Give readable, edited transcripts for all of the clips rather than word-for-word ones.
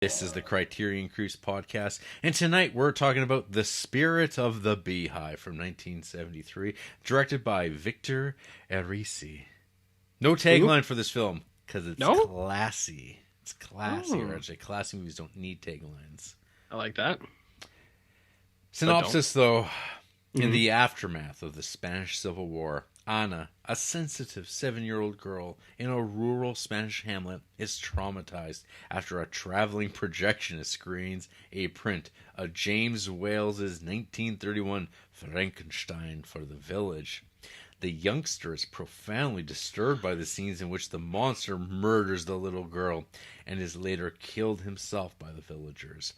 This is the Criterion Creeps podcast, and tonight we're talking about The Spirit of the Beehive from 1973, directed by Victor Erice. No tagline for this film, because it's classy. It's classy, RJ. Classy movies don't need taglines. I like that. Synopsis, though. In the aftermath of the Spanish Civil War, Ana, a sensitive 7-year-old girl in a rural Spanish hamlet, is traumatized after a traveling projectionist screens a print of James Wales's 1931 Frankenstein for the village. The youngster is profoundly disturbed by the scenes in which the monster murders the little girl and is later killed himself by the villagers.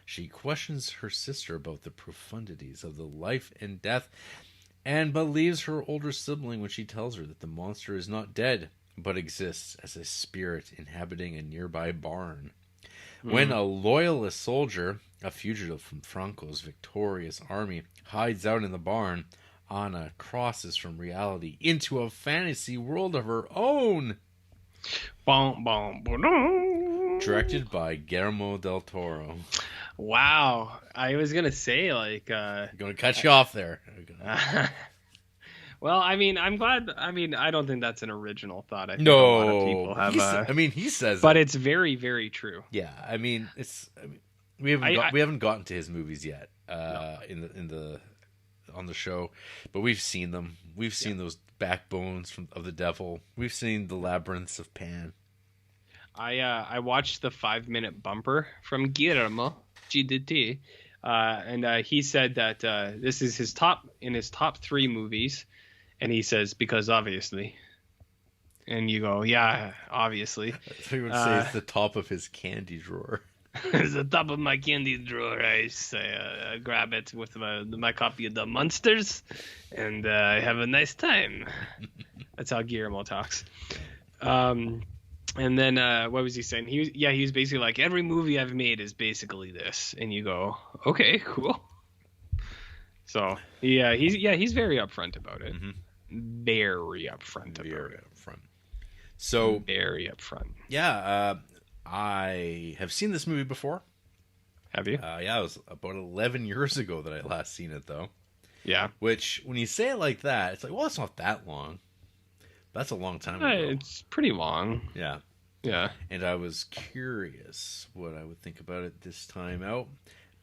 She questions her sister about the profundities of the life and death and believes her older sibling when she tells her that the monster is not dead, but exists as a spirit inhabiting a nearby barn. When a loyalist soldier, a fugitive from Franco's victorious army, hides out in the barn, Ana crosses from reality into a fantasy world of her own. Directed by Guillermo del Toro. Wow. I was going to say, like... going to cut you off there. Well, I mean, I'm glad... I mean, I don't think that's an original thought. I think no. A lot of people have... he says but it. it's very, very true. Yeah, I mean, it's... I mean, we haven't gotten to his movies yet on the show, but we've seen them. We've seen those backbones of the devil. We've seen the labyrinths of Pan. I watched the 5-minute bumper from Guillermo GDT, and he said that this is his top 3 movies, and he says because obviously, and you go yeah obviously. So he would say it's the top of his candy drawer. It's the top of my candy drawer. I grab it with my copy of the Monsters, and I have a nice time. That's how Guillermo talks. And then what was he saying? He was basically like, every movie I've made is basically this, and you go, okay, cool. So he's very upfront about it. Very upfront about it. So very upfront. Yeah, I have seen this movie before. Have you? Yeah, it was about 11 years ago that I last seen it, though. Yeah. Which, when you say it like that, it's like, well, it's not that long. That's a long time ago. It's pretty long. Yeah. Yeah. And I was curious what I would think about it this time out.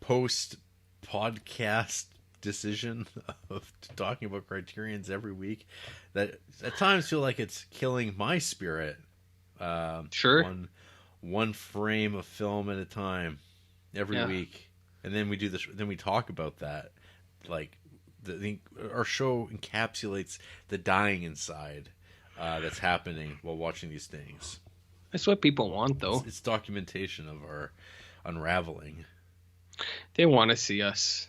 Post-podcast decision of talking about Criterions every week. That at times feel like it's killing my spirit. Sure. One frame of film at a time every week. And then we do this. Then we talk about that. Like, our show encapsulates the dying inside that's happening while watching these things. That's what people want, though. It's documentation of our unraveling. They want to see us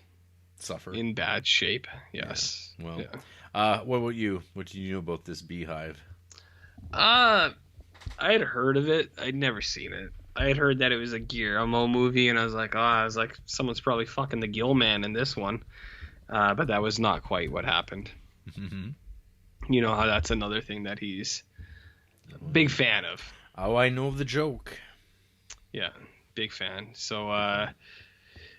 suffer in bad shape. Yes. Yeah. Well, what about you? What do you know about this Beehive? I had heard of it. I'd never seen it. I had heard that it was a Guillermo movie, and I was like, someone's probably fucking the Gill Man in this one. But that was not quite what happened. Mm-hmm. You know how that's another thing that he's a big fan of. Oh, I know the joke. Yeah, big fan. So,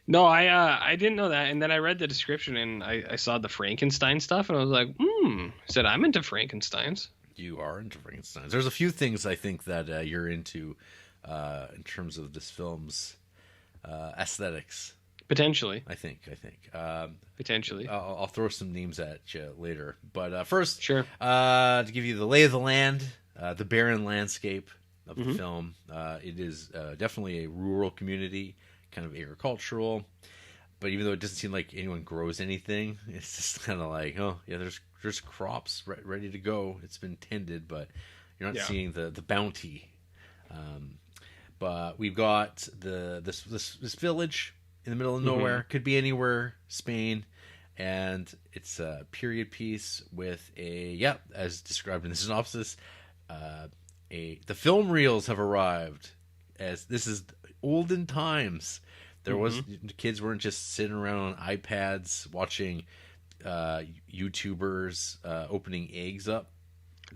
no, I didn't know that. And then I read the description, and I saw the Frankenstein stuff, and I was like, I said, I'm into Frankensteins. You are into Frankensteins. There's a few things I think that you're into in terms of this film's aesthetics. Potentially. I think. Potentially. I'll throw some names at you later. But first, sure. To give you the lay of the land, the barren landscape of the film. It is definitely a rural community, kind of agricultural. But even though it doesn't seem like anyone grows anything, it's just kind of like, oh, yeah, there's crops ready to go. It's been tended, but you're not seeing the bounty. But we've got this village in the middle of nowhere. Could be anywhere, Spain. And it's a period piece with as described in the synopsis, the film reels have arrived, as this is olden times. There was kids weren't just sitting around on iPads watching YouTubers opening eggs up.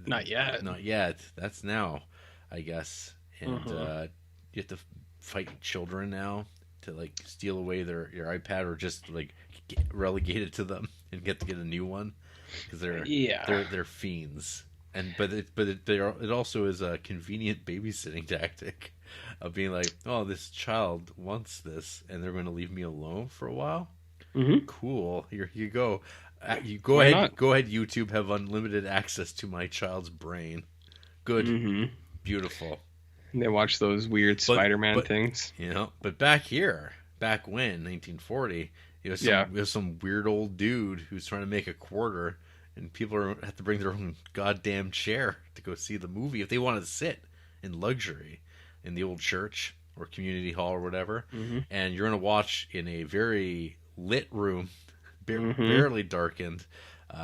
Not yet. Not yet. That's now, I guess. And you have to fight children now to like steal away your iPad or just like relegate it to them and get a new one because they're fiends. And but it also is a convenient babysitting tactic of being like, oh, this child wants this and they're going to leave me alone for a while. Mm-hmm. Cool. Here you go. You go ahead. Not? Go ahead. YouTube, have unlimited access to my child's brain. Good. Mm-hmm. Beautiful. And they watch those weird Spider-Man things. You know, but back when 1940, it was some weird old dude who's trying to make a quarter, and people have to bring their own goddamn chair to go see the movie if they want to sit in luxury in the old church or community hall or whatever. Mm-hmm. And you're going to watch in a very lit room. Barely darkened,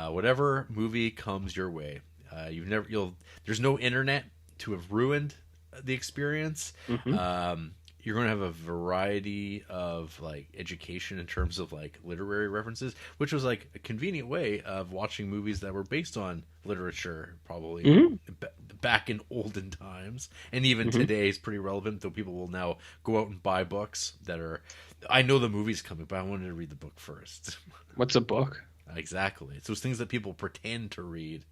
whatever movie comes your way. There's no internet to have ruined the experience. Mm-hmm. You're going to have a variety of like education in terms of like literary references, which was like a convenient way of watching movies that were based on literature, probably back in olden times, and even today is pretty relevant. Though people will now go out and buy books that are. I know the movie's coming, but I wanted to read the book first. What's a book? Exactly. It's those things that people pretend to read.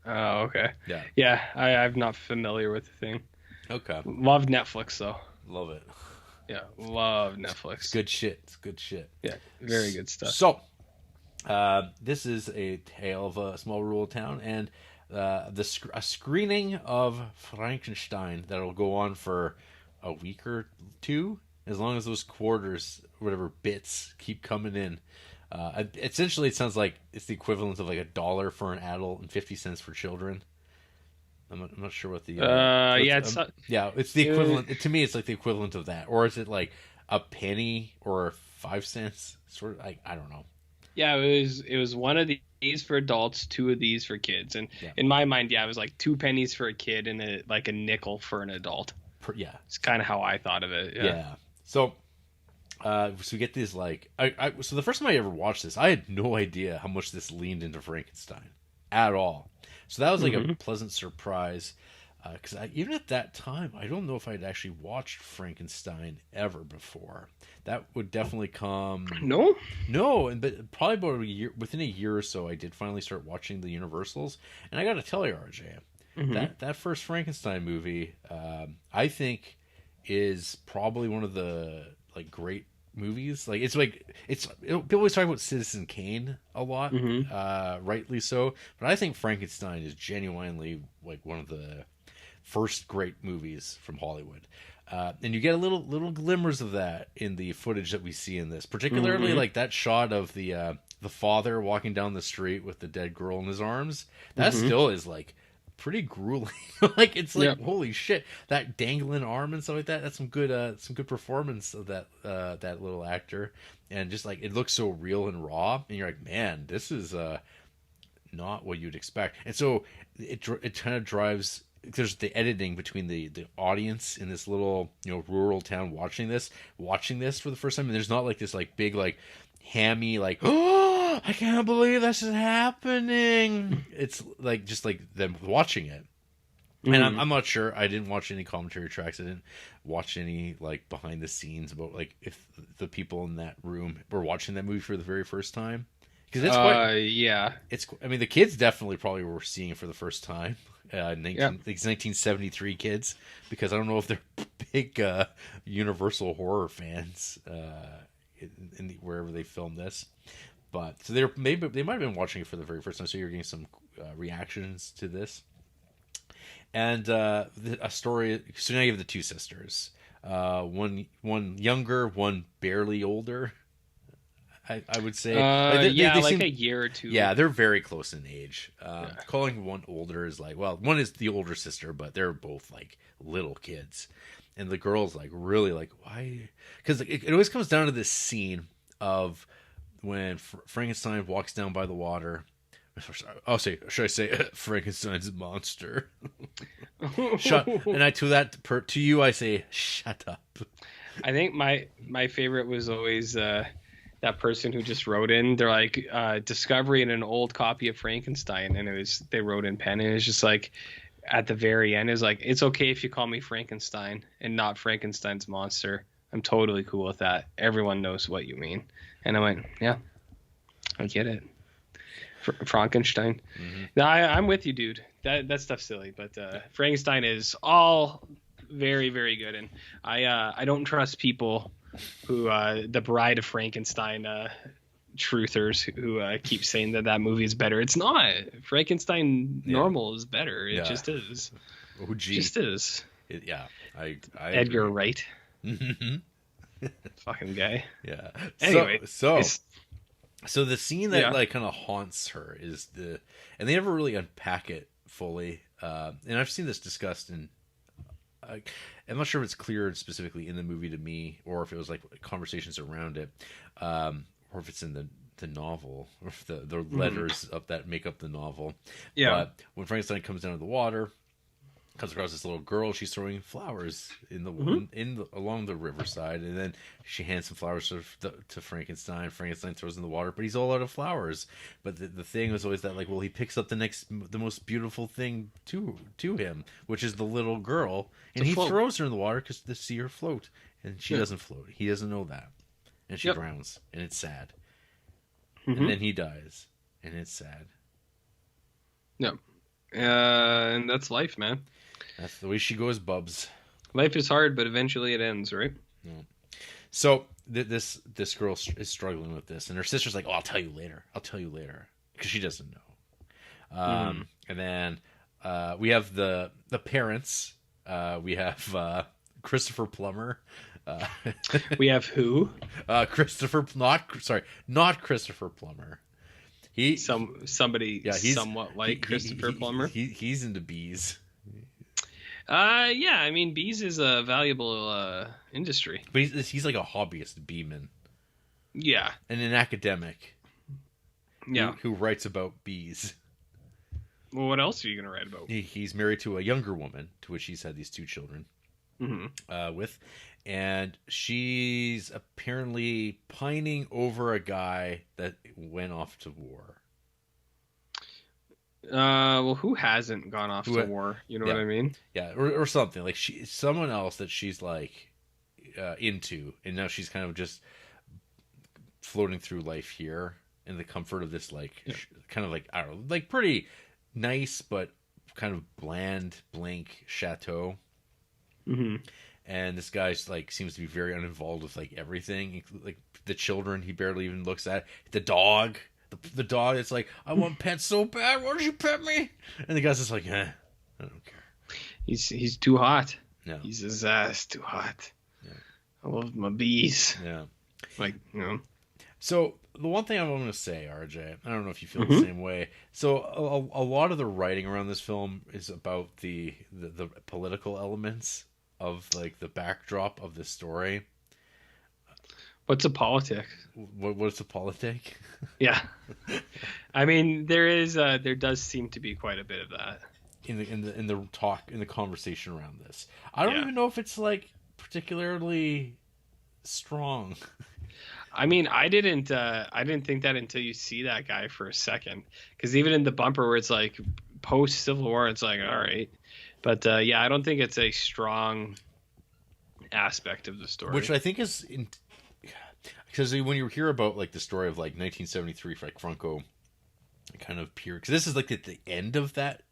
Oh, okay. Yeah. I'm not familiar with the thing. Okay. Love Netflix though. Love it. Yeah, love Netflix. It's good shit. It's good shit. Yeah, very good stuff. So, this is a tale of a small rural town, and a screening of Frankenstein that'll go on for a week or two. As long as those quarters, whatever bits, keep coming in. Essentially, it sounds like it's the equivalent of like $1 for an adult and 50 cents for children. I'm not sure what the... it's the equivalent. To me, it's like the equivalent of that. Or is it like a penny or 5 cents? Sort of like, I don't know. Yeah, it was one of these for adults, 2 of these for kids. And in my mind, it was like 2 pennies for a kid and a nickel for an adult. It's kind of how I thought of it. Yeah. So we get these like so the first time I ever watched this, I had no idea how much this leaned into Frankenstein at all. So that was like a pleasant surprise because even at that time, I don't know if I'd actually watched Frankenstein ever before. That would definitely come. No, but probably about within a year or so, I did finally start watching the Universals, and I got to tell you, RJ, that first Frankenstein movie, I think, is probably one of the like great movies. Like people always talk about Citizen Kane a lot, rightly so, but I think Frankenstein is genuinely like one of the first great movies from Hollywood. And you get a little glimmers of that in the footage that we see in this, particularly like that shot of the father walking down the street with the dead girl in his arms. That still is like pretty grueling. Like it's like holy shit, that dangling arm and stuff like that. That's some good performance of that little actor, and just like it looks so real and raw, and you're like, man, this is not what you'd expect. And so it kind of drives. There's the editing between the audience in this little rural town watching this for the first time, and there's not like this like big like hammy like I can't believe this is happening. It's like just like them watching it. And I'm not sure. I didn't watch any commentary tracks. I didn't watch any like behind the scenes about like if the people in that room were watching that movie for the very first time. Because it's quite. I mean, the kids definitely probably were seeing it for the first time. 1973 kids, because I don't know if they're big Universal horror fans wherever they filmed this. But so they might have been watching it for the very first time. So you're getting some reactions to this, and a story. So now you have the 2 sisters, one younger, one barely older. I would say, they seem, a year or 2. Yeah, they're very close in age. Calling one older is like, well, one is the older sister, but they're both like little kids, and the girl's like really like why? Because it always comes down to this scene of when Frankenstein walks down by the water. Should I say Frankenstein's monster? Shut. And to you, I say shut up. I think my favorite was always that person who just wrote in. They're like discovery in an old copy of Frankenstein, and they wrote in pen, and it's just like at the very end is like, it's okay if you call me Frankenstein and not Frankenstein's monster. I'm totally cool with that. Everyone knows what you mean. And I went, yeah, I get it. Frankenstein. Mm-hmm. No, I'm with you, dude. That stuff's silly, but Frankenstein is all very, very good. And I don't trust people who the Bride of Frankenstein truthers who keep saying that movie is better. It's not. Frankenstein normal is better. It just is. Oh, gee. Just is. I Edgar agree. Wright. Mm-hmm. Fucking guy. Yeah. Anyway, So the scene that like kind of haunts her is and they never really unpack it fully. And I've seen this discussed in. I'm not sure if it's clear specifically in the movie to me, or if it was like conversations around it, or if it's in the novel, or if the letters up that make up the novel. Yeah. But when Frankenstein comes down to the water, comes across this little girl, she's throwing flowers along the riverside, and then she hands some flowers to Frankenstein. Frankenstein throws in the water, but he's all out of flowers. But the thing was always that, like, well, he picks up the most beautiful thing to him, which is the little girl, and he throws her in the water to see her float, and she doesn't float. He doesn't know that, and she drowns, and it's sad. And then he dies, and it's sad. Yep. And that's life, man. That's the way she goes, Bubs. Life is hard, but eventually it ends, right? Yeah. So this girl is struggling with this, and her sister's like, "Oh, I'll tell you later. I'll tell you later," because she doesn't know. And then we have the parents. We have Christopher Plummer. We have who? Not Christopher Plummer. Somebody somewhat like Christopher Plummer. He's into bees. Yeah, I mean, bees is a valuable industry. But he's like a hobbyist beeman. Yeah. And an academic. Yeah. Who writes about bees. Well, what else are you going to write about? He's married to a younger woman, to which he's had these 2 children with. And she's apparently pining over a guy that went off to war. Well, who hasn't gone off to war? You know what I mean? Yeah, or something like someone else that she's like into, and now she's kind of just floating through life here in the comfort of this kind of like, I don't know, like pretty nice but kind of blank chateau. And this guy's like seems to be very uninvolved with like everything, like the children he barely even looks at, the dog. The dog, it's like, I want pets so bad. Why don't you pet me? And the guy's just like, I don't care. He's too hot. No. He's his ass too hot. Yeah. I love my bees. Yeah. Like, you know. So the one thing I'm going to say, RJ, I don't know if you feel the same way. So a lot of the writing around this film is about the political elements of like the backdrop of the story. What's a politic? What's a politic? Yeah, I mean there does seem to be quite a bit of that in the conversation around this. I don't even know if it's like particularly strong. I mean, I didn't think that until you see that guy for a second, because even in the bumper where it's like post Civil War, it's like all right, but yeah, I don't think it's a strong aspect of the story, which I think is because when you hear about like the story of like 1973 for like Franco kind of period, because this is like at the end of that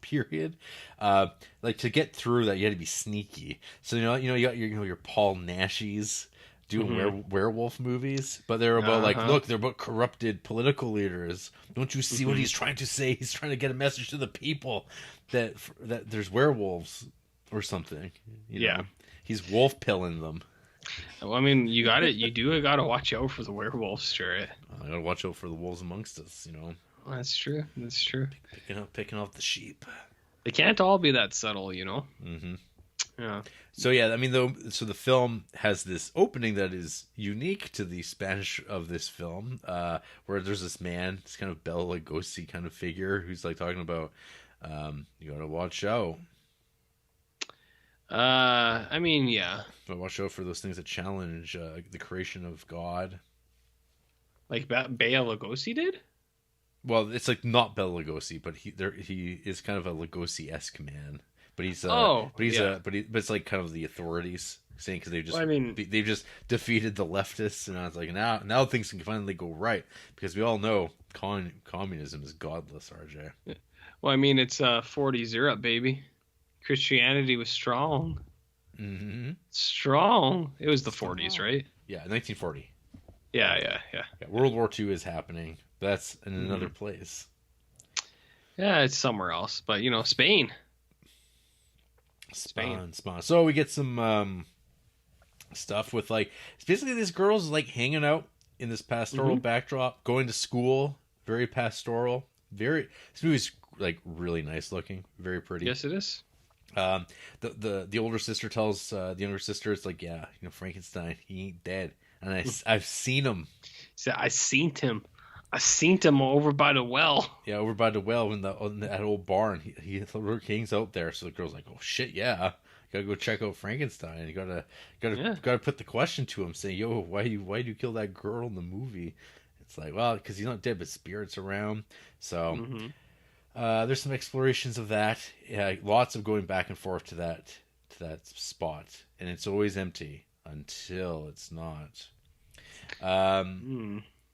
period, like to get through that you had to be sneaky. So you got your Paul Nashies doing werewolf movies, but they're about like, look, they're about corrupted political leaders. Don't you see what he's trying to say? He's trying to get a message to the people that there's werewolves or something. You know? He's wolf pilling them. Well, I mean, you gotta watch out for the werewolves, Jarrett. I gotta watch out for the wolves amongst us, you know. Well, that's true. That's true. Picking off the sheep. They can't all be that subtle, you know. Yeah. So yeah, I mean, the film has this opening that is unique to the Spanish of this film, where there's this man, this kind of Bela Lugosi kind of figure, who's like talking about, you gotta watch out. I mean, yeah. Watch out for those things that challenge the creation of God. Like Bela Lugosi did? Well, it's like not Bela Lugosi, but he is kind of a Lugosi-esque man. But he's but it's like kind of the authorities saying, because they've just defeated the leftists, and I was like, now things can finally go right, because we all know communism is godless, RJ. Well, I mean, it's 40s Europe, baby. Christianity was strong. Mm-hmm. Strong. It was the 40s, right? Yeah, 1940. Yeah. World War II is happening. But that's in another place. Yeah, it's somewhere else, but Spain. Spawn. So we get some stuff with, like, it's basically these girls like hanging out in this pastoral backdrop, going to school, very pastoral. This movie's like really nice looking, very pretty. Yes, it is. The older sister tells the younger sister, it's like, yeah, Frankenstein, he ain't dead, and I've seen him. So I seen him over by the well. Yeah, over by the well in that old barn. He hangs out there. So the girl's like, "Oh shit, yeah, gotta go check out Frankenstein." You gotta put the question to him, saying, "Yo, why do you kill that girl in the movie?" It's like, well, because he's not dead, but spirits around. So there's some explorations of that. Yeah, lots of going back and forth to that spot, and it's always empty until it's not.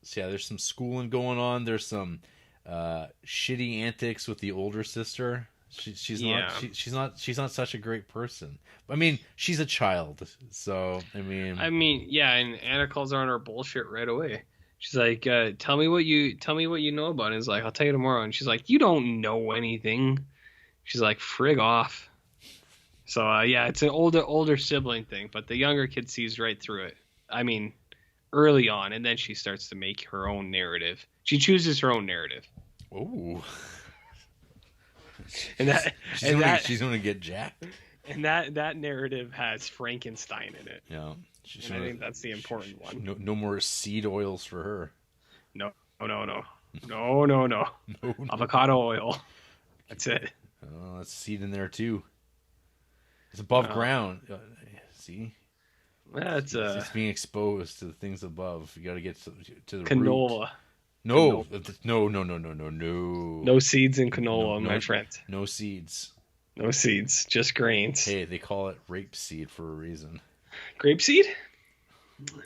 So yeah, there's some schooling going on. There's some shitty antics with the older sister. She's not such a great person. I mean, she's a child, so I mean, yeah. And Anna calls her on her bullshit right away. She's like, "Tell me what you know about it." And he's like, "I'll tell you tomorrow." And she's like, "You don't know anything." She's like, "Frig off." So yeah, it's an older sibling thing, but the younger kid sees right through it. I mean, early on, and then she starts to make her own narrative. She chooses her own narrative. Ooh. She's gonna get jacked. And that narrative has Frankenstein in it. Yeah. I think that's the important one. No more seed oils for her. No. Avocado oil. That's it. Oh, that's seed in there too. It's above ground. See? That's it's being exposed to the things above. You got to get to the canola. Root. No. No seeds in canola, my friend. No seeds. No seeds, just grains. Hey, they call it rapeseed for a reason. Grapeseed?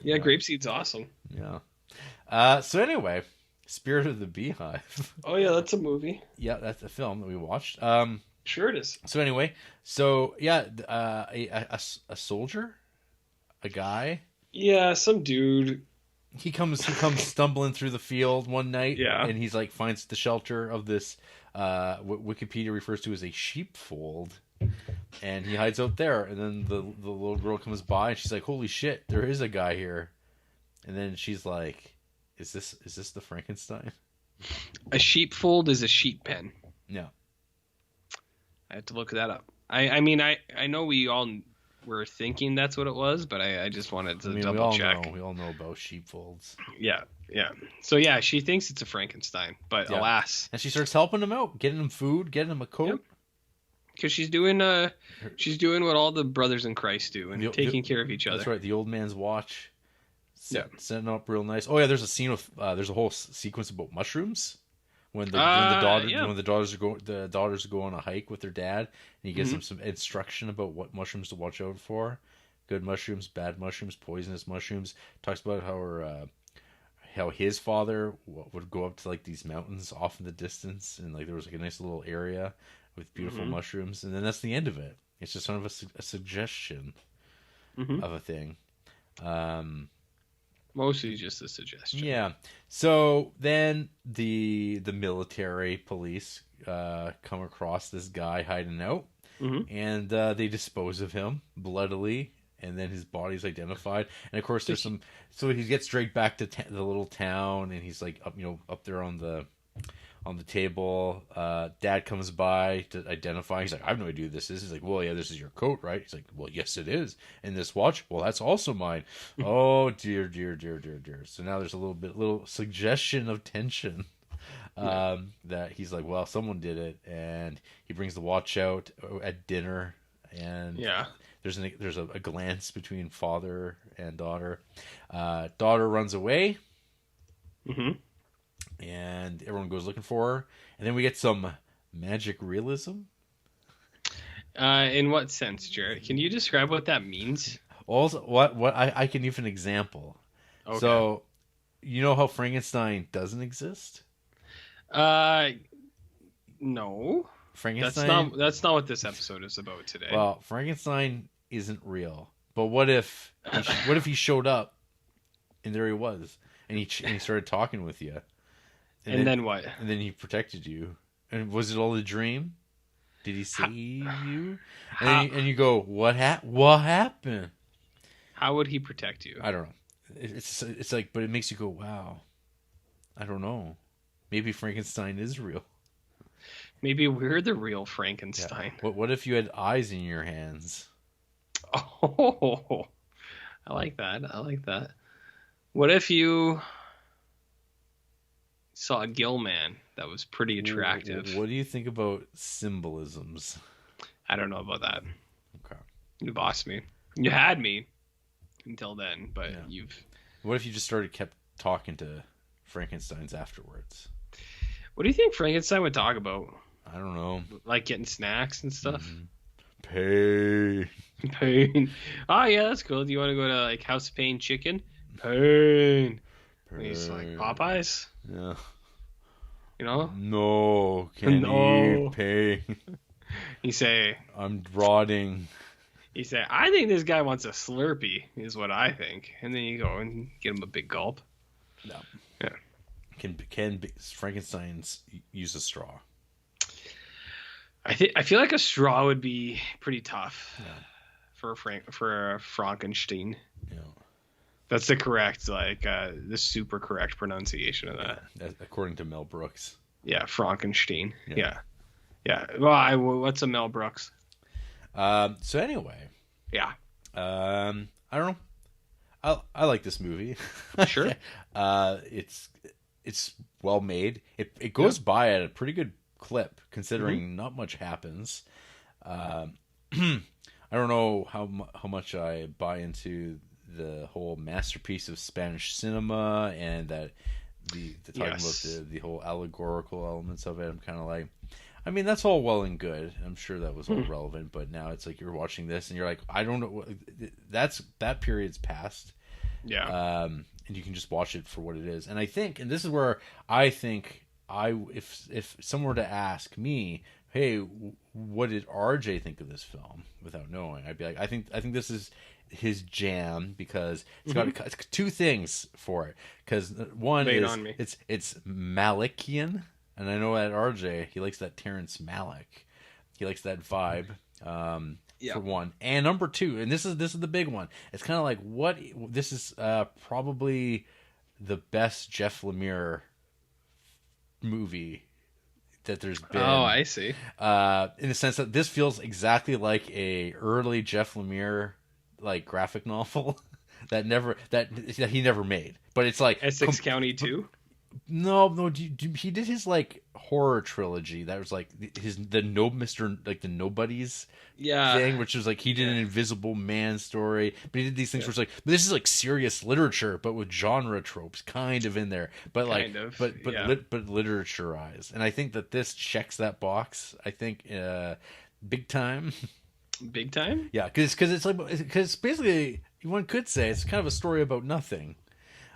Yeah, grapeseed's awesome. Yeah. So anyway, Spirit of the Beehive. Oh yeah, that's a movie. Yeah, that's a film that we watched. Sure it is. So anyway, a soldier, a guy. Yeah, some dude. He comes stumbling through the field one night. Yeah. And he's like finds the shelter of this what Wikipedia refers to as a sheepfold. And he hides out there, and then the little girl comes by and she's like, "Holy shit, there is a guy here." And then she's like, Is this the Frankenstein? A sheepfold is a sheep pen. Yeah. I have to look that up. I mean I know we all were thinking that's what it was, but I just wanted to double check. We all know about sheepfolds. Yeah. So yeah, she thinks it's a Frankenstein, but alas. And she starts helping him out, getting him food, getting him a coat. Yep. Because she's doing what all the brothers in Christ do, and taking care of each other. That's right. The old man's watch. Setting up real nice. Oh yeah, there's a scene of there's a whole sequence about mushrooms when the daughters go on a hike with their dad, and he gives them some instruction about what mushrooms to watch out for. Good mushrooms, bad mushrooms, poisonous mushrooms. Talks about how his father would go up to like these mountains off in the distance, and like there was like a nice little area with beautiful mushrooms, and then that's the end of it. It's just sort of a suggestion of a thing. Mostly just a suggestion. Yeah. So then the military police come across this guy hiding out, and they dispose of him bloodily, and then his body's identified. And of course, there's some. So he gets dragged back to the little town, and he's like up there on the table. Dad comes by to identify. He's like, "I have no idea who this is." He's like, "Well, yeah, this is your coat, right?" He's like, "Well, yes, it is." And this watch, well, that's also mine. Oh dear. So now there's a little suggestion of tension. That he's like, well, someone did it, and he brings the watch out at dinner, and there's a glance between father and daughter. Daughter runs away. and everyone goes looking for her, and then we get some magic realism. In what sense, Jarrett? Can you describe what that means? Also, what I can give an example. Okay. So, you know how Frankenstein doesn't exist? No. Frankenstein. That's not what this episode is about today. Well, Frankenstein isn't real. But what if he showed up, and there he was, and he started talking with you, and then what? And then he protected you. And was it all a dream? Did he save you? And you go, what happened? How would he protect you? I don't know. It's like, but it makes you go, wow. I don't know. Maybe Frankenstein is real. Maybe we're the real Frankenstein. Yeah. What if you had eyes in your hands? Oh, I like that. What if you saw a gill man that was pretty attractive? What do you think about symbolisms? I don't know about that. Okay. You bossed me. You had me until then, but you've... What if you just kept talking to Frankensteins afterwards? What do you think Frankenstein would talk about? I don't know. Like getting snacks and stuff? Mm-hmm. Pain. Oh, yeah, that's cool. Do you want to go to, like, House of Pain Chicken? Pain. And he's like, Popeyes? Yeah. You know? No, can't eat pain. You say... I'm rotting. You say, I think this guy wants a Slurpee, is what I think. And then you go and get him a big gulp. No. Yeah. Can Frankenstein's use a straw? I feel like a straw would be pretty tough. Yeah. For a Frankenstein. Yeah. That's the correct, the super correct pronunciation of that. Yeah, according to Mel Brooks. Yeah, Frankenstein. Yeah. Well, what's a Mel Brooks? So anyway. Yeah. I don't know. I like this movie. Sure. It's well made. It goes by at a pretty good clip, considering not much happens. I don't know how much I buy into the whole masterpiece of Spanish cinema, and that the talking about the whole allegorical elements of it. I'm kind of like, I mean, that's all well and good. I'm sure that was all relevant, but now it's like you're watching this and you're like, I don't know, that period's past. Yeah. And you can just watch it for what it is. And I think, and this is where I think if someone were to ask me, hey, what did RJ think of this film, without knowing, I'd be like, I think this is his jam, because it's got two things for it. Because one is it's Malikian, and I know that RJ, he likes that Terrence Malick, he likes that vibe. For one, and number two, and this is the big one. It's kind of like this is probably the best Jeff Lemire movie that there's been. Oh, I see. In the sense that this feels exactly like a early Jeff Lemire like graphic novel that he never made. But it's like Essex County 2. No, he did his like horror trilogy that was like the Nobodies thing, which was like he did an Invisible Man story, but he did these things where it's like, this is like serious literature but with genre tropes kind of in there, but like but literaturized. And I think that this checks that box. I think big time. Big time? Yeah, because basically one could say it's kind of a story about nothing.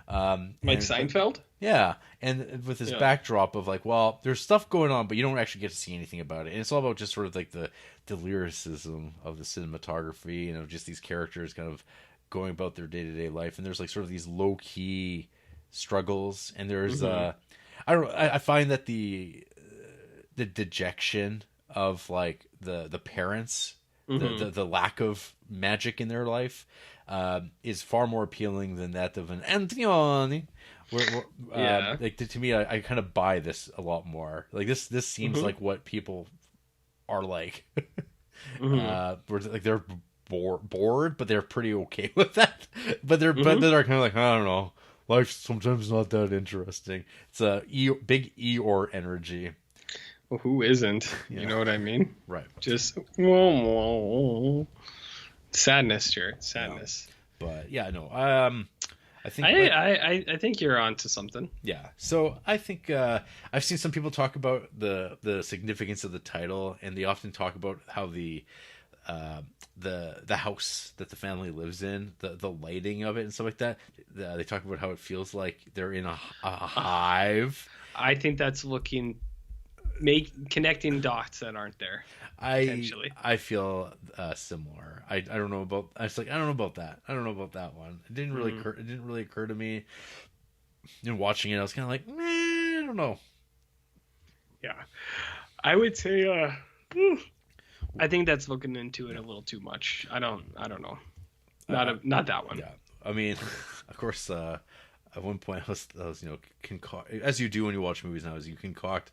Like Seinfeld? Yeah, and with this backdrop of like, well, there's stuff going on, but you don't actually get to see anything about it. And it's all about just sort of like the lyricism of the cinematography and of just these characters kind of going about day-to-day life. And there's like sort of these low-key struggles. And there's, I find that the dejection of like the parents, the lack of magic in their life, is far more appealing than that of an Antigone. Like to me, I kind of buy this a lot more. Like this seems like what people are like. Where like they're bored, but they're pretty okay with that. But they're kind of like, I don't know, life's sometimes not that interesting. It's a big Eeyore energy. Well, who isn't? You know what I mean? Right. Just sadness, Jared. Sadness. Yeah. But yeah, no. I think I think you're onto something. yeah. So I think I've seen some people talk about the significance of the title, and they often talk about how the house that the family lives in, the lighting of it and stuff like that. They talk about how it feels like they're in a hive. I think that's connecting dots that aren't there. Potentially. I feel similar. I don't know about. I was like, I don't know about that. I don't know about that one. It didn't really occur. It didn't really occur to me. In watching it, I was kind of like, I don't know. Yeah, I would say. I think that's looking into it a little too much. I don't know. Not that one. Yeah, I mean, of course. At one point, I was as you do when you watch movies now, is you concoct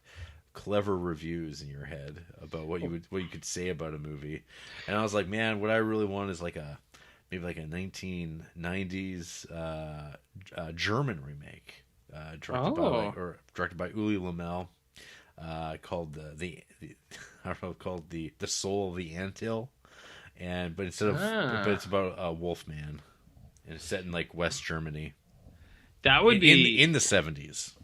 clever reviews in your head about what you could say about a movie, and I was like, man, what I really want is maybe a 1990s German remake, directed by Uli Lamel, called the I don't know, called the Soul of the Anthill, but it's about a wolf man, and it's set in West Germany. That would be in the 70s.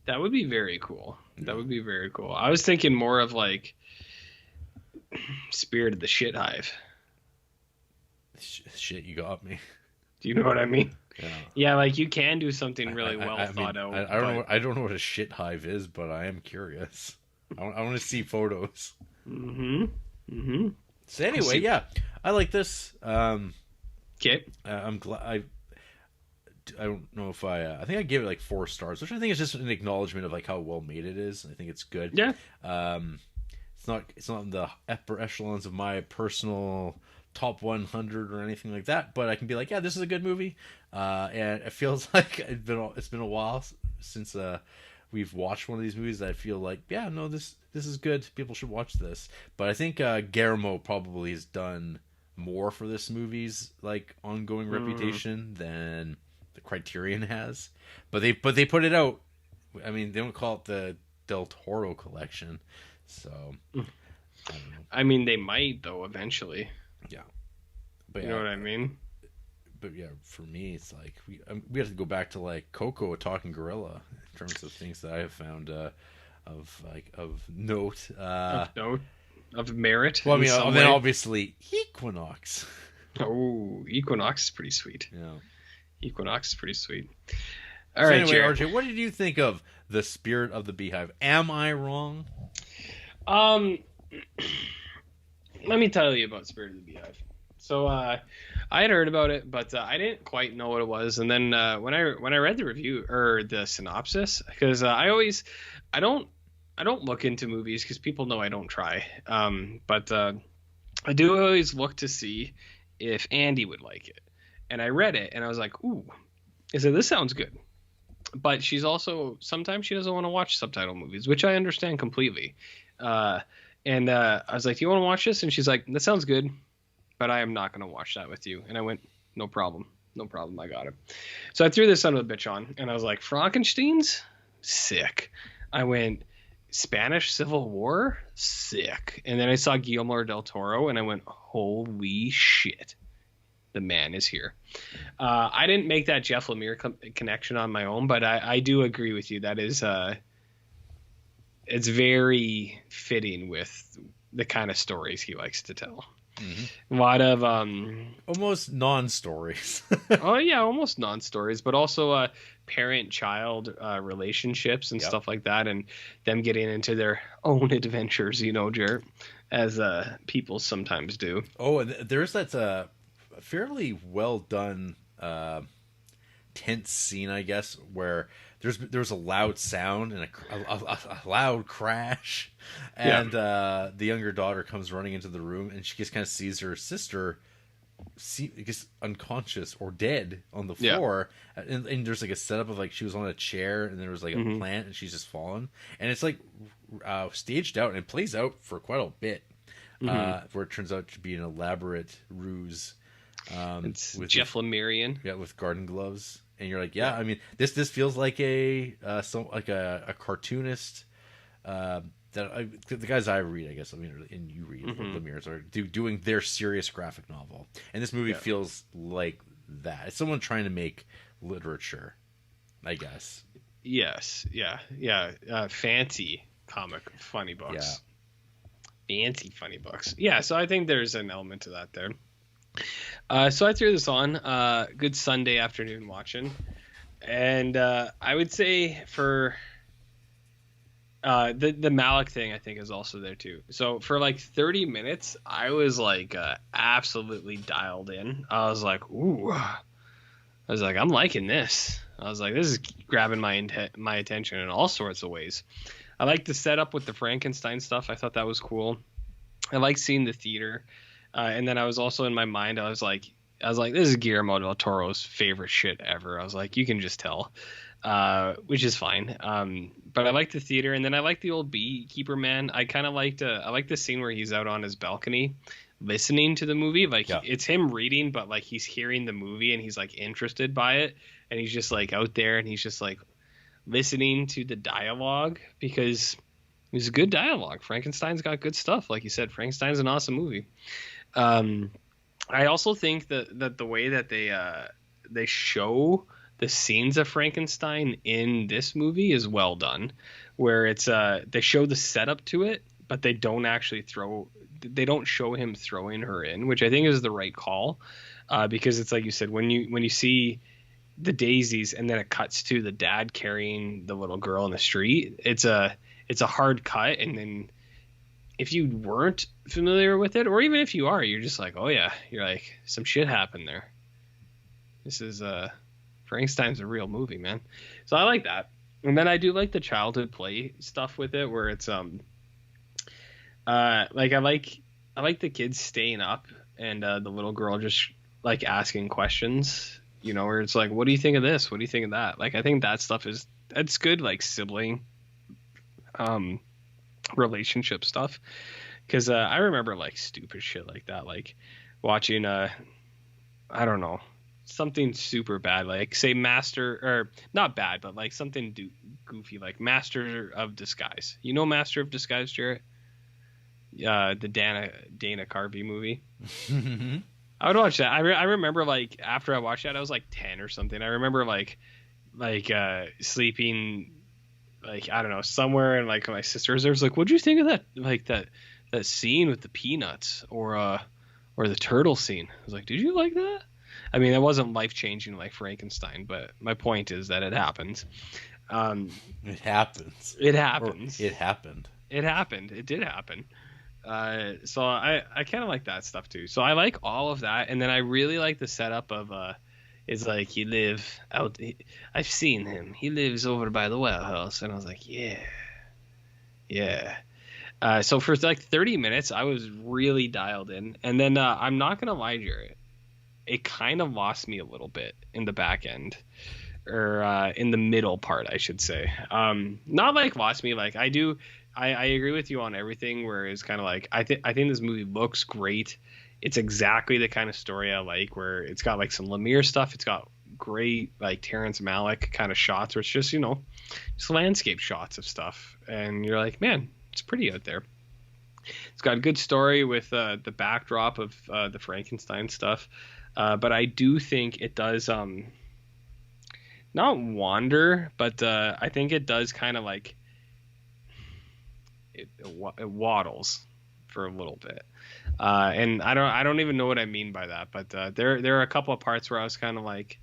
That would be very cool. That would be very cool. I was thinking more of Spirit of the Shit Hive. Shit, you got me. Do you know what I mean? Yeah. Yeah, you can do something really thought out. I don't know what a shit hive is, but I am curious. I want to see photos. Mm-hmm. So anyway, yeah, I like this. Okay. I'm glad. I don't know if I think I gave it 4 stars, which I think is just an acknowledgement of how well made it is. I think it's good. Yeah. It's not in the upper echelons of my personal top 100 or anything like that, but I can be yeah, this is a good movie. And it feels like it's been a while since we've watched one of these movies that I feel yeah, no, this is good. People should watch this. But I think Guillermo probably has done more for this movie's ongoing reputation than the Criterion has. But they put it out. I mean, they don't call it the Del Toro Collection, so I don't know. I mean, they might though eventually. Yeah, but you know what I mean. But yeah, for me, it's we have to go back to Coco, a Talking Gorilla, in terms of things that I have found of note, of merit. Well, I mean, and then obviously Equinox. Oh, Equinox is pretty sweet. Yeah, Equinox is pretty sweet. All right, anyway, Jarrett. RJ, what did you think of The Spirit of the Beehive? Am I wrong? Let me tell you about Spirit of the Beehive. So I had heard about it, but I didn't quite know what it was. And then when I read the review or the synopsis, because I don't look into movies because people know I don't try. But I do always look to see if Andy would like it. And I read it and I was like, ooh, I said, this sounds good. But sometimes she doesn't want to watch subtitle movies, which I understand completely. And I was like, do you want to watch this? And she's like, that sounds good, but I am not going to watch that with you. And I went, no problem. I got it. So I threw this son of a bitch on and I was like, Frankenstein's sick. I went, Spanish Civil War, sick. And then I saw Guillermo del Toro and I went, holy shit, the man is here. I didn't make that Jeff Lemire connection on my own, but I do agree with you. That is, it's very fitting with the kind of stories he likes to tell. Mm-hmm. A lot of almost non-stories. Oh yeah, almost non-stories, but also parent-child relationships and stuff like that, and them getting into their own adventures, Jarrett, as people sometimes do. Oh, and there's that fairly well done tense scene, I guess, where there's a loud sound and a loud crash, and the younger daughter comes running into the room, and she just kind of sees her sister just unconscious or dead on the floor, and there's a setup of she was on a chair and there was a plant and she's just fallen, and it's staged out and it plays out for quite a bit, where it turns out to be an elaborate ruse. It's Jeff Lemire, with garden gloves. And you're like, I mean, this feels like a cartoonist the guys I read, I guess, I mean, and you read, Lemire's are doing their serious graphic novel, and this movie feels like that. It's someone trying to make literature, I guess. Yes, yeah. Fancy comic funny books. Yeah. Fancy funny books. Yeah, so I think there's an element to that there. So I threw this on. Good Sunday afternoon watching. And I would say for the Malik thing, I think, is also there too. So for like 30 minutes, I was like absolutely dialed in. I was like, ooh. I was like, I'm liking this. I was like, this is grabbing my attention in all sorts of ways. I like the setup with the Frankenstein stuff. I thought that was cool. I like seeing the theater. And then I was also in my mind, I was like, this is Guillermo del Toro's favorite shit ever. I was like, you can just tell, which is fine. But I like the theater, and then I like the old beekeeper man. I kind of I like the scene where he's out on his balcony listening to the movie. Like it's him reading, but like he's hearing the movie and he's like interested by it, and he's just like out there and he's just like listening to the dialogue because it was good dialogue. Frankenstein's got good stuff, like you said. Frankenstein's an awesome movie. I also think that the way that they show the scenes of Frankenstein in this movie is well done, where it's they show the setup to it, but they don't show him throwing her in, which I think is the right call, because it's like you said, when you see the daisies and then it cuts to the dad carrying the little girl in the street, it's a hard cut, and then if you weren't familiar with it, or even if you are, you're just like, oh yeah, you're like, some shit happened there. This is Frankenstein's a real movie, man. So I like that. And then I do like the childhood play stuff with it, where it's like I like the kids staying up and the little girl just like asking questions, you know, where it's like, what do you think of this? What do you think of that? Like, I think that stuff that's good, like sibling relationship stuff, because I remember like stupid shit like that, like watching I don't know, something super bad, like say Master, or not bad, but like something goofy, like Master of Disguise. You know Master of Disguise, Jarrett? The Dana Carvey movie. I would watch that. I remember like after I watched that, I was like 10 or something. I remember like sleeping, like, I don't know, somewhere, and like my sisters, there was like, what'd you think of that, like that scene with the peanuts, or the turtle scene? I was like, did you like that? I mean, it wasn't life changing like Frankenstein, but my point is that it happens. It happens. It happens. It happened. It happened. It did happen. So I kind of like that stuff too. So I like all of that, and then I really like the setup of it's like, he live out. I've seen him. He lives over by the well house, and I was like, yeah. So for like 30 minutes, I was really dialed in, and then I'm not gonna lie, Jarrett, it kind of lost me a little bit in the back end, or in the middle part, I should say. Not like lost me, like I do. I agree with you on everything, where it's kind of like, I think this movie looks great. It's exactly the kind of story I like, where it's got like some Lemire stuff. It's got great like Terrence Malick kind of shots, where it's just, you know, just landscape shots of stuff, and you're like, man, it's pretty out there. It's got a good story with the backdrop of the Frankenstein stuff, but I do think it does not wander, but I think it does kind of like it waddles for a little bit, and I don't even know what I mean by that, but there are a couple of parts where I was kind of like,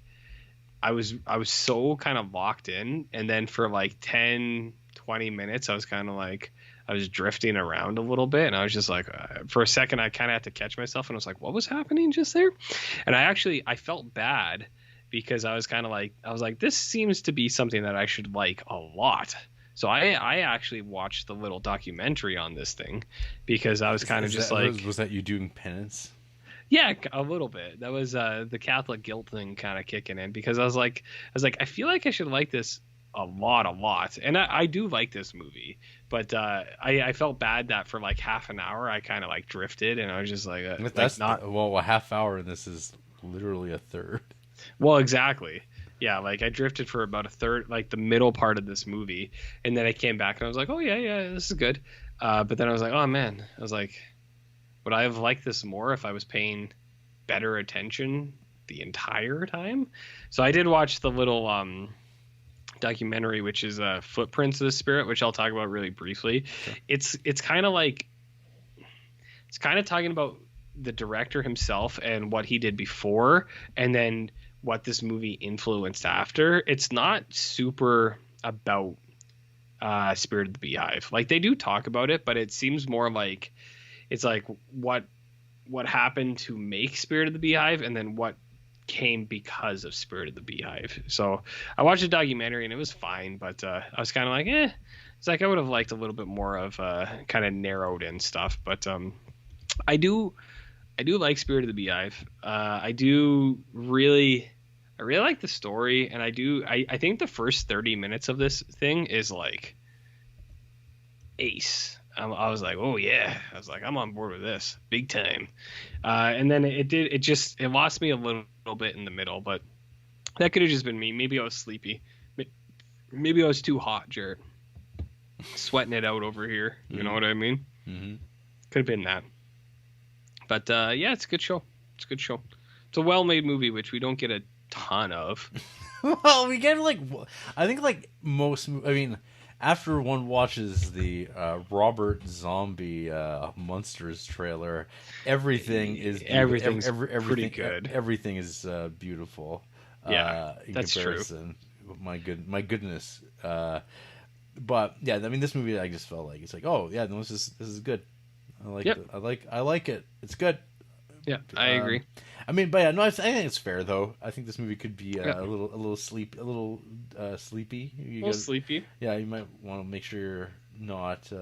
I was so kind of locked in, and then for like 10-20 minutes I was kind of like, I was drifting around a little bit, and I was just like, for a second I kind of had to catch myself, and I was like, what was happening just there? And I felt bad, because I was kind of like, this seems to be something that I should like a lot. So I actually watched the little documentary on this thing, because I was kind of just like... Was that you doing penance? Yeah, a little bit. That was the Catholic guilt thing kind of kicking in, because I was like, I feel like I should like this a lot. And I do like this movie, but I felt bad that for like half an hour I kind of like drifted, and I was just like, that's not... Well, a half hour, and this is literally a third. Well, exactly. Yeah, like I drifted for about a third, like the middle part of this movie, and then I came back and I was like, oh yeah, this is good. But then I was like, oh man, I was like, would I have liked this more if I was paying better attention the entire time. So I did watch the little documentary, which is Footprints of the Spirit, which I'll talk about really briefly. Sure. It's kind of like, it's kind of talking about the director himself and what he did before, and then what this movie influenced after. It's not super about Spirit of the Beehive. Like, they do talk about it, but it seems more like it's like what happened to make Spirit of the Beehive, and then what came because of Spirit of the Beehive. So I watched a documentary and it was fine, but I was kind of like, it's like I would have liked a little bit more of kind of narrowed in stuff. But I do like Spirit of the Beehive. I really like the story, and I think the first 30 minutes of this thing is like ace. I was like, oh yeah, I was like, I'm on board with this big time. And then it lost me a little bit in the middle, but that could have just been me. Maybe I was sleepy. Maybe I was too hot, Jarrett. Sweating it out over here. You know what I mean? Mm-hmm. Could have been that. But yeah, it's a good show. It's a good show. It's a well-made movie, which we don't get a ton of. Well, we get I think most. I mean, after one watches the Robert Zombie Monsters trailer, everything's pretty good. Everything is beautiful. Yeah, in that's comparison. True. My goodness. But yeah, I mean, this movie, I just felt like it's like, oh yeah, no, this is good. I like it. I like it. It's good. Yeah, I agree. I mean, but yeah, no, I think it's fair though. I think this movie could be a little sleepy. Sleepy. Yeah, you might want to make sure you're not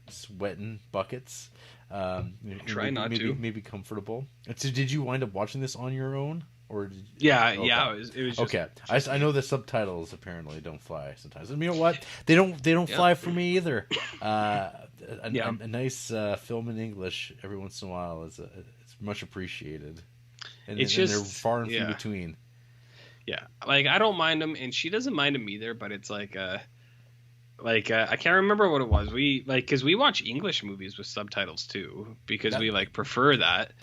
sweating buckets. Try not to. Maybe comfortable. So, did you wind up watching this on your own, or? Yeah. It was just, okay. I know the subtitles apparently don't fly sometimes. And you know what? They don't fly for me either. A nice film in English every once in a while is it's much appreciated, and they're far and few between. Yeah, like I don't mind them, and she doesn't mind them either. But it's like I can't remember what it was. Because we watch English movies with subtitles too, because we prefer that.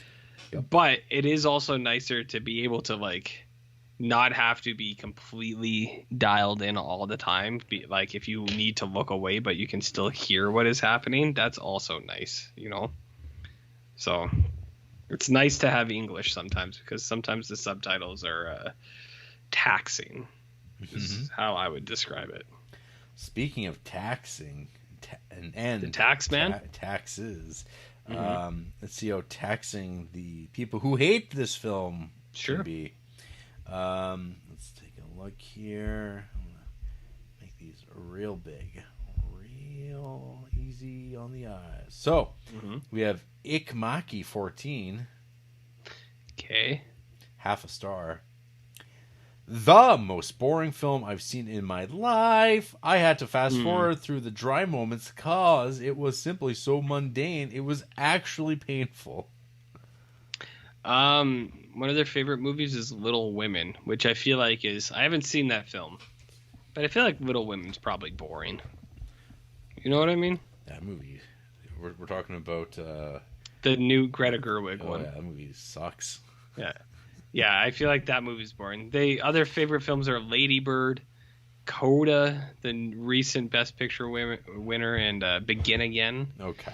Yep. But it is also nicer to be able to not have to be completely dialed in all the time. If you need to look away, but you can still hear what is happening, that's also nice, you know? So it's nice to have English sometimes, because sometimes the subtitles are taxing, is how I would describe it. Speaking of taxing, and the tax man? Taxes. Let's see how taxing the people who hate this film can be. Let's take a look here. I'm gonna make these real big, real easy on the eyes. So we have Ikmaki 14. Okay. Half a star. The most boring film I've seen in my life. I had to fast forward through the dry moments because it was simply so mundane. It was actually painful. One of their favorite movies is Little Women, which I feel like I haven't seen that film, but I feel like Little Women's probably boring. You know what I mean? That movie. We're talking about the new Greta Gerwig one. Yeah, that movie sucks. Yeah, I feel like that movie's boring. Other favorite films are Lady Bird, Coda, the recent Best Picture winner, and Begin Again. Okay.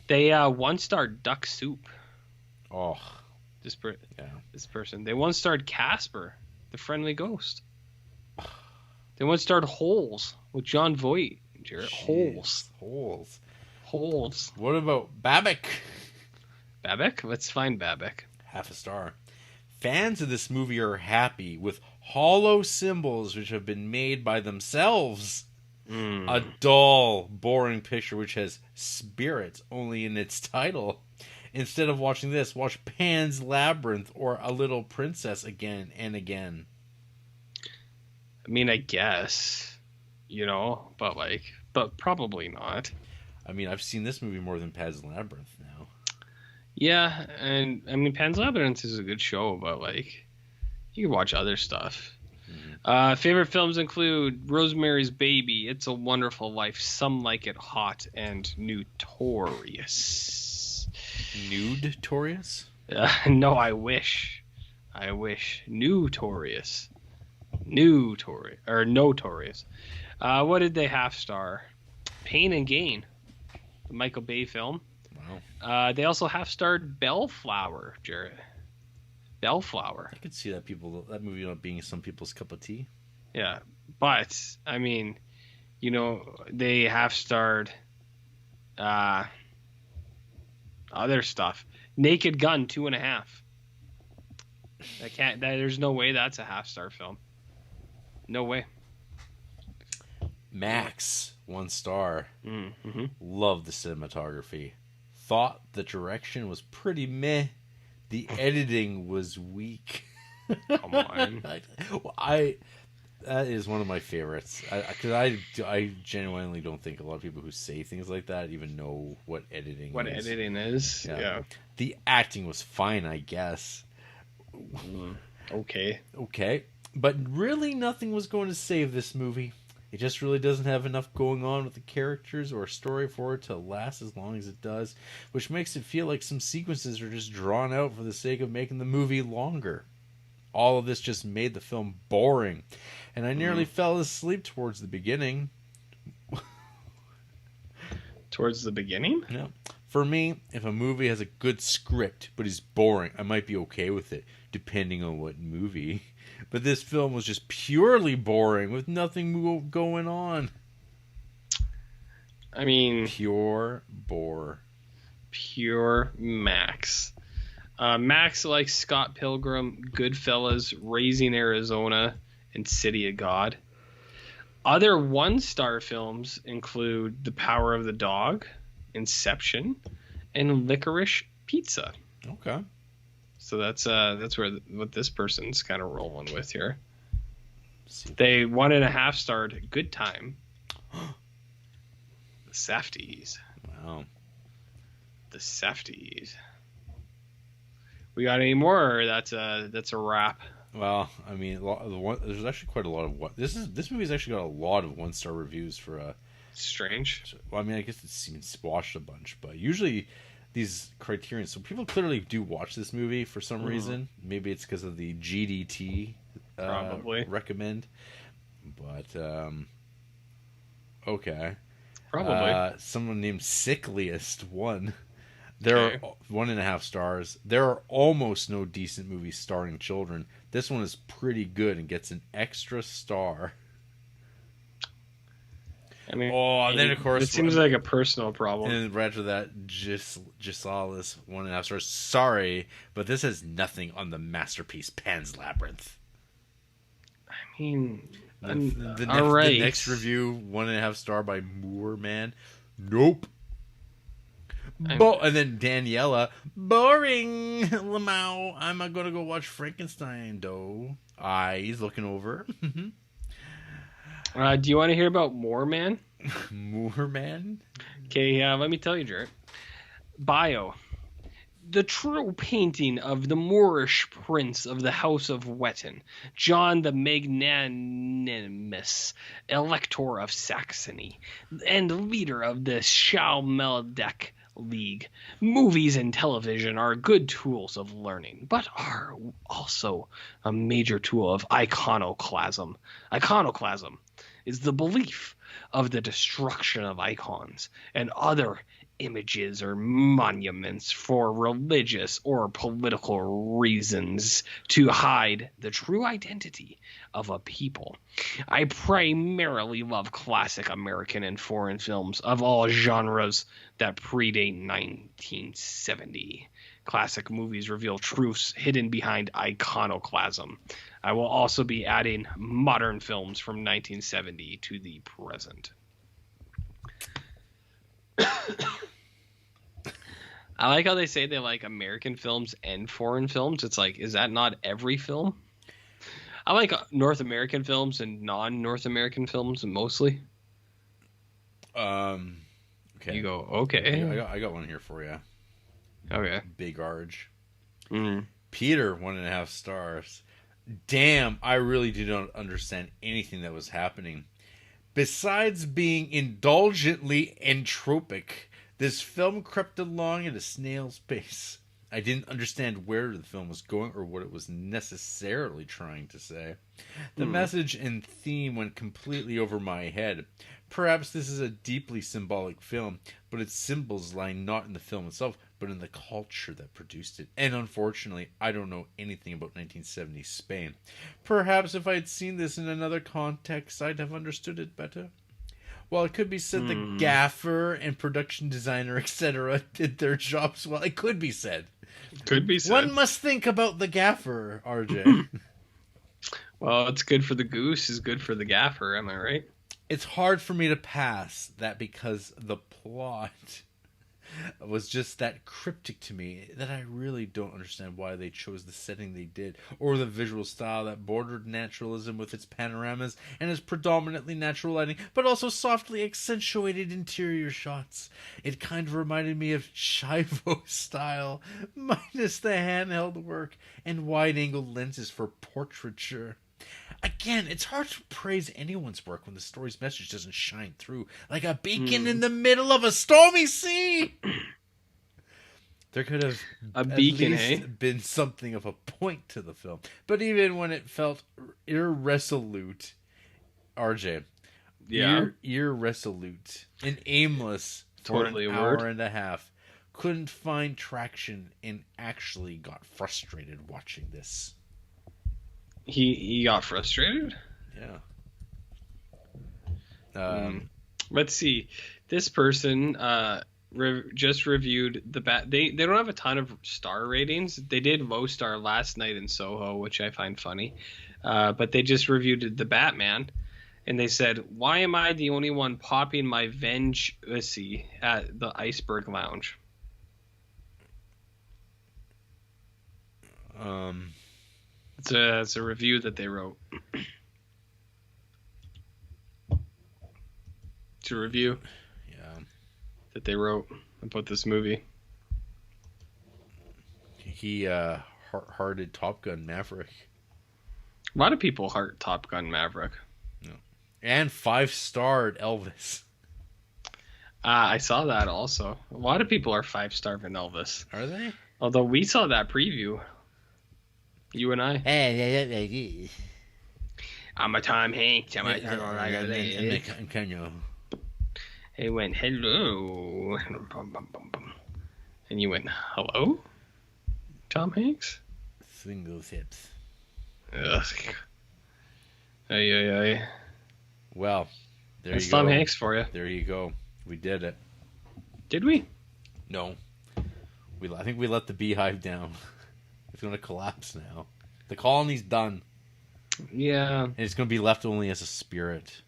They once starred Duck Soup. Oh. This person. They once starred Casper, the Friendly Ghost. They once starred Holes with John Voight. Jarrett. Holes. What about Babbitt? Let's find Babbitt. Half a star. Fans of this movie are happy with hollow symbols which have been made by themselves. A dull, boring picture which has spirits only in its title. Instead of watching this, watch Pan's Labyrinth or A Little Princess again and again. I mean, I guess, but probably not. I mean, I've seen this movie more than Pan's Labyrinth now. Yeah, and I mean, Pan's Labyrinth is a good show, but you can watch other stuff. Favorite films include Rosemary's Baby, It's a Wonderful Life, Some Like It Hot, and Notorious. Nude-torious? No, I wish. I wish. Notorious. Notorious. What did they half star? Pain and Gain, the Michael Bay film. Wow. They also half starred Bellflower, Jarrett. Bellflower. I could see that movie not being some people's cup of tea. Yeah, but I mean, they half starred other stuff. Naked Gun 2.5. There's no way that's a half star film. No way. Max, 1 star. Mm-hmm. Loved the cinematography. Thought the direction was pretty meh. The editing was weak. Come on. That is one of my favorites. Because I genuinely don't think a lot of people who say things like that even know what editing is. What editing is? Yeah. The acting was fine, I guess. Okay. But really nothing was going to save this movie. It just really doesn't have enough going on with the characters or a story for it to last as long as it does, which makes it feel like some sequences are just drawn out for the sake of making the movie longer. All of this just made the film boring, and I nearly fell asleep towards the beginning. Towards the beginning? Yeah. For me, if a movie has a good script but is boring, I might be okay with it, depending on what movie. But this film was just purely boring with nothing going on. I mean... Pure bore. Pure Max. Max likes Scott Pilgrim, Goodfellas, Raising Arizona, and City of God. Other 1-star films include The Power of the Dog, Inception, and Licorice Pizza. Okay. So that's what this person's kind of rolling with here. They 1.5 starred Good Time. The Safdies. Wow. The Safdies. We got any more? Or that's a wrap. Well, I mean, there's actually quite a lot of this movie's actually got a lot of 1-star reviews for Strange. Well, I mean, I guess it's watched a bunch, but usually these Criterion, so people clearly do watch this movie for some reason. Maybe it's because of the GDT probably recommend, but okay, probably someone named Sickliest won. There are 1.5 stars. There are almost no decent movies starring children. This one is pretty good and gets an extra star. I mean, and then of course it seems like a personal problem. And right after that, Gisalis 1.5 stars. Sorry, but this has nothing on the masterpiece Pan's Labyrinth. I mean, the next review, 1.5 star by Moore Man. Nope. And then Daniela, boring. Lamau, I'm gonna go watch Frankenstein. Though eyes looking over. Do you want to hear about Moore Man? Moore Man? Okay, let me tell you, Jarrett. Bio. The true painting of the Moorish prince of the House of Wettin, John the Magnanimous, Elector of Saxony, and leader of the Schalmeldek League. Movies and television are good tools of learning, but are also a major tool of iconoclasm. Iconoclasm is the belief of the destruction of icons and other images or monuments for religious or political reasons to hide the true identity of a people. I primarily love classic American and foreign films of all genres that predate 1970. Classic movies reveal truths hidden behind iconoclasm. I will also be adding modern films from 1970 to the present. I like how they say they like American films and foreign films. It's like, is that not every film? I like North American films and non-North American films mostly. Okay. You go, okay. I got one here for you. Okay. Big Arj. Mm-hmm. Peter, 1.5 stars. Damn, I really did not understand anything that was happening. Besides being indulgently entropic, this film crept along at a snail's pace. I didn't understand where the film was going or what it was necessarily trying to say. The message and theme went completely over my head. Perhaps this is a deeply symbolic film, but its symbols lie not in the film itself, but in the culture that produced it. And unfortunately, I don't know anything about 1970s Spain. Perhaps if I had seen this in another context, I'd have understood it better. While it could be said the gaffer and production designer, etc., did their jobs well, it could be said. Could be said. One must think about the gaffer, RJ. Well, it's good for the goose is good for the gaffer, am I right? It's hard for me to pass that because the plot was just that cryptic to me that I really don't understand why they chose the setting they did, or the visual style that bordered naturalism with its panoramas and its predominantly natural lighting, but also softly accentuated interior shots. It kind of reminded me of Chivo style, minus the handheld work and wide-angle lenses for portraiture. Again, it's hard to praise anyone's work when the story's message doesn't shine through, like a beacon in the middle of a stormy sea. There could have been something of a point to the film. But even when it felt irresolute, RJ, irresolute and aimless for an hour and a half, couldn't find traction and actually got frustrated watching this. He got frustrated? Yeah. Let's see. This person just reviewed the Bat. They don't have a ton of star ratings. They did low star last night in Soho, which I find funny. But they just reviewed the Batman, and they said, "Why am I the only one popping my Venge Ussy at the Iceberg Lounge?" It's a review that they wrote. It's a review that they wrote about this movie. He hearted Top Gun Maverick. A lot of people heart Top Gun Maverick. Yeah. And 5-starred Elvis. I saw that also. A lot of people are 5-star in Elvis. Are they? Although we saw that preview. You and I. I'm a Tom Hanks. He went, hello. And you went, hello? Tom Hanks? Single hips. Ugh. Ay. Well, there That's you go. Tom Hanks for you. There you go. We did it. Did we? No. I think we let the Beehive down. It's going to collapse now. The colony's done. Yeah. And it's going to be left only as a spirit.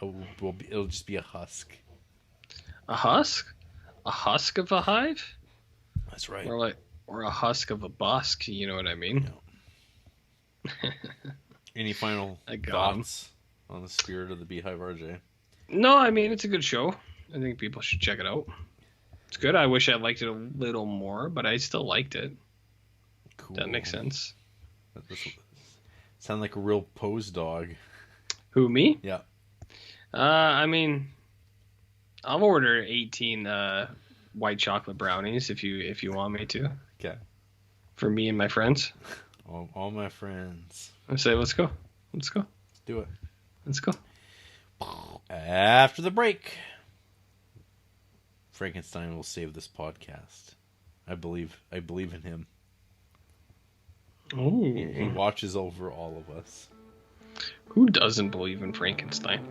It'll just be a husk. A husk? A husk of a hive? That's right. Or a husk of a busk, you know what I mean? No. Any final thoughts on the spirit of the Beehive, RJ? No, I mean, it's a good show. I think people should check it out. It's good. I wish I liked it a little more, but I still liked it. Cool. That makes sense. Sound like a real pose dog. Who, me? Yeah. I mean, I'll order 18 white chocolate brownies if you want me to. Okay. For me and my friends. All my friends. I say, let's go. Let's go. Do it. Let's go. After the break, Frankenstein will save this podcast. I believe in him. Oh. He watches over all of us. Who doesn't believe in Frankenstein?